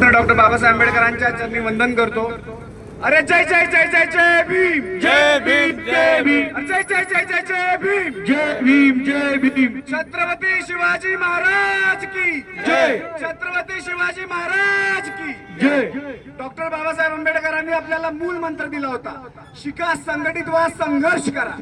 पूज्यरत्न doctor Babasaheb आंबेडकरांच्या चरणी वंदन करतो। अरे जय जय जय जय जय भीम, जय भीम, जय भीम, जय जय जय जय जय भीम, जय भीम, जय भीम। छत्रपती शिवाजी महाराज की जय, छत्रपती शिवाजी महाराज की जय। डॉक्टर बाबासाहेब आंबेडकरांनी आपल्याला मूल मंत्र दिला होता, शिका, संघटित व्हा, संघर्ष करा।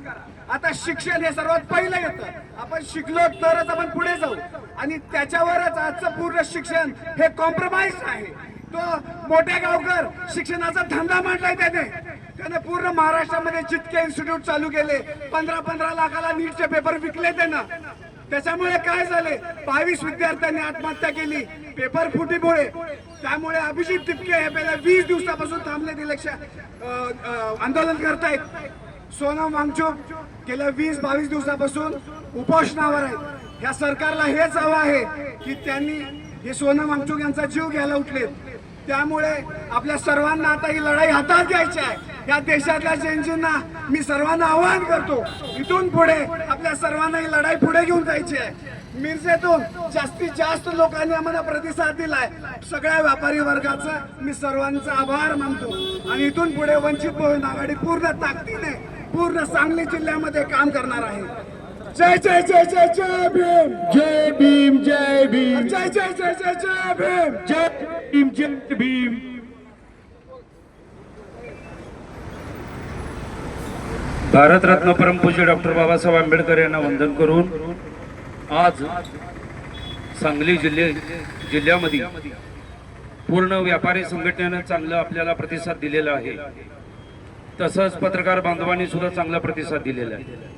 आता शिक्षण हे सर्वात पहिलं येतं, आपण शिकलो तरच आपण पुढे जाऊ आणि त्याच्यावरच आजचं पूर्ण शिक्षण हे कॉम्प्रोमाइज आहे। तो मोठ्या गावकर शिक्षणाचा धंदा मांडलाय त्याने पूर्ण महाराष्ट्रामध्ये जितके इन्स्टिट्यूट चालू केले, 15-15 लाखाला नीटचे पेपर विकले त्यानं। त्याच्यामुळे काय झाले, 22 विद्यार्थ्यांनी आत्महत्या केली पेपर फुटीमुळे। त्यामुळे अभिजित टिपके हे पहिल्या 20 दिवसापासून थांबलेत, इलेक्शन आंदोलन करतायत। सोनम वांगचुक गेल्या 20-22 दिवसापासून उपोषणावर आहेत। या सरकारला हेच हवं आहे की त्यांनी हे सोनम वांगचुक यांचा जीव घ्यायला उठलेत। त्यामुळे आपल्या सर्वांना आता ही लढाई हातात घ्यायची आहे। या देशातल्या जनतेला मी सर्वांना आवाहन करतो, इथून पुढे आपल्या सर्वांना ही लढाई पुढे घेऊन जायची आहे। मिरजेतून जास्तीत जास्त लोकांनी आम्हाला प्रतिसाद दिलाय, सगळ्या व्यापारी वर्गाचा मी सर्वांचा आभार मानतो आणि इथून पुढे वंचित बहुजन आघाडी पूर्ण ताकदीने पूर्ण सांगली जिल्ह्यामध्ये काम करणार आहे। जय जय जय जय जय भीम, जय भीम, जय भीम, जय जय जय जय जय भीम, जय भीम, जय भीम। भारतरत्न परमपूज्य डॉक्टर बाबासाहेब आंबेडकर यांना वंदन करून आज सांगली जिल्ह्यामध्ये पूर्ण व्यापारी संघटनेने चांगला आपल्याला प्रतिसाद दिलेला आहे। तसंच पत्रकार बांधवांनी सुद्धा चांगला प्रतिसाद दिलेला आहे।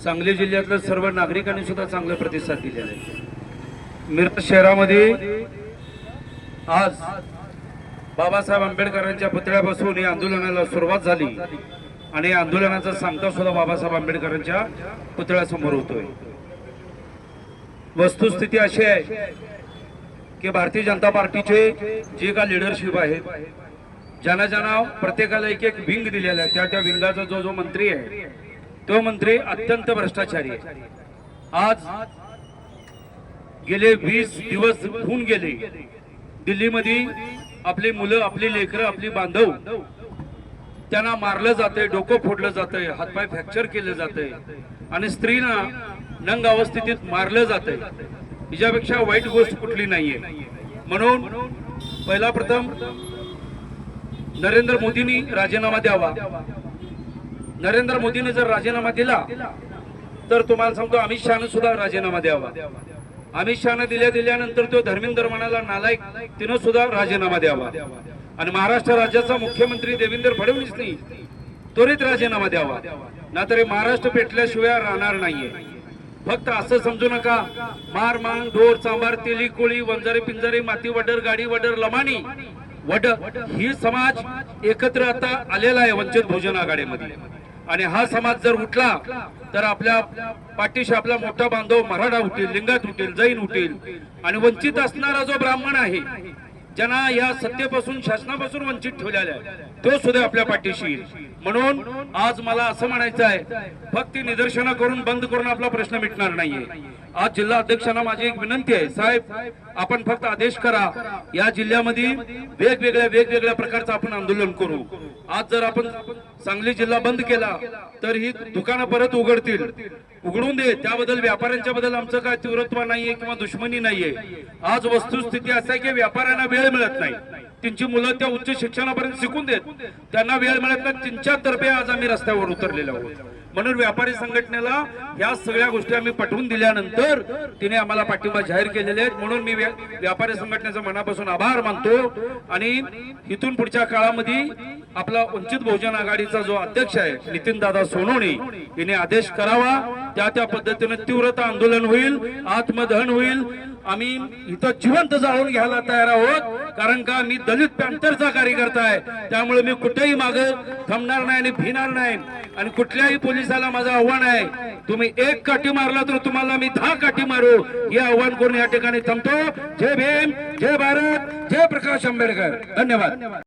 सांगली जिल्ह्यातल्या सर्व नागरिकांनी सुद्धा चांगला प्रतिसाद दिलेला आहे। मिरज शहरामध्ये आज बाबासाहेब आंबेडकरांच्या पुतळ्यापासून या आंदोलनाला सुरुवात झाली आणि या आंदोलनाचा सांगता सुद्धा बाबासाहेब आंबेडकरांच्या पुतळ्यासमोर होतोय। वस्तुस्थिती अशी आहे की भारतीय जनता पार्टीचे जे का लिडरशिप आहेत, ज्यांना प्रत्येकाला एक एक विंग दिलेला आहे, त्या विंगाचा जो मंत्री आहे तो मंत्री अत्यंत भ्रष्टाचारी आहे। आज गेले 20 दिवस होऊन गेले, दिल्लीमध्ये आपली मुलं, आपली लेकरं, आपली बांधव त्यांना मारलं जातंय, डोकं फोडलं जातंय, हातपाय फ्रॅक्चर केले जातंय आणि स्त्रीना नंग अवस्थेत मारलं जातंय। हिच्यापेक्षा वाईट गोष्ट कुठली नाहीये। म्हणून पहिला प्रथम नरेंद्र मोदींनी राजीनामा द्यावा। नरेंद्र मोदीने जर राजीनामा दिला तर तुम्हाला सांगतो अमित शहाने सुद्धा राजीनामा द्यावा। अमित शहाने दिल्यानंतर तो धर्मेंद्र म्हणाला नालायक, तिने सुद्धा राजीनामा द्यावा आणि महाराष्ट्र राज्याचा मुख्यमंत्री देवेंद्र फडणवीसनी त्वरित राजीनामा द्यावा, नाहीतर महाराष्ट्र पेटल्याशिवाय राहणार नाहीये। फक्त असं समजू नका मार मांग ढोर चांबार तेली कोळी वंजारे पिंजारे माती वडर गाडी वडर लमाणी वड ही समाज एकत्र आता आलेला आहे वंचित बहुजन आघाडीमध्ये आणि हा समाज जर उठला तर आपल्या पाठीशी आपला मोठा बांधव मराठा उठेल, लिंगायत उठेल, जैन उठेल आणि वंचित असणारा जो ब्राह्मण आहे, ज्यांना या सत्तेपासून शासनापासून वंचित ठेवलेला आहे, तो सुद्धा आपल्या पाठीशी येईल। म्हणून आज मला असं म्हणायचं आहे, फक्त निदर्शनं करून बंद करून आपला प्रश्न मिटणार नाहीये। आज जिल्हा अध्यक्षांना माझी एक विनंती आहे, साहेब आपण फक्त आदेश करा, या जिल्ह्यामध्ये वेगवेगळ्या प्रकारचं आपण आंदोलन करू। आज जर आपण सांगली जिल्हा बंद केला तर ही दुकानं परत उघडतील, उघडून दे, त्याबद्दल व्यापाऱ्यांच्या बद्दल आमचं काय तीव्रत्व नाहीये किंवा दुश्मनी नाहीये। आज वस्तुस्थिती असं आहे की व्यापाऱ्यांना वेळ मिळत नाही, त्यांची मुलं त्या उच्च शिक्षणापर्यंत शिकून देत, त्यांना वेळ मिळत नाही, त्यांच्यातर्फे आज आम्ही रस्त्यावर उतरलेलो आहोत। म्हणून व्यापारी संघटनेला या सगळ्या गोष्टी आम्ही पटवून दिल्यानंतर तिने आम्हाला पाठिंबा जाहीर केलेले आहेत। म्हणून मी व्यापारी संघटनेचा मनापासून आभार मानतो आणि इथून पुढच्या काळामध्ये आपला वंचित बहुजन आघाडीचा जो अध्यक्ष आहे नितीन दादा सोनवणे यांनी आदेश करावा, त्या पद्धतीने तीव्रता आंदोलन होईल, आत्मदहन होईल। आम्ही इथं जिवंत जाळून घ्यायला तयार आहोत, कारण का मी दलित पॅंथरचा कार्यकर्ता आहे, त्यामुळे मी कुठेही मागे थांबणार नाही आणि भिणार नाही। आणि कुठल्याही पोलिसाला माझं आव्हान आहे, तुम्ही एक काठी मारला तर तुम्हाला मी 10 काठी मारू, हे आव्हान करून या ठिकाणी थांबतो। जय भीम, जय भारत, जय प्रकाश आंबेडकर। धन्यवाद।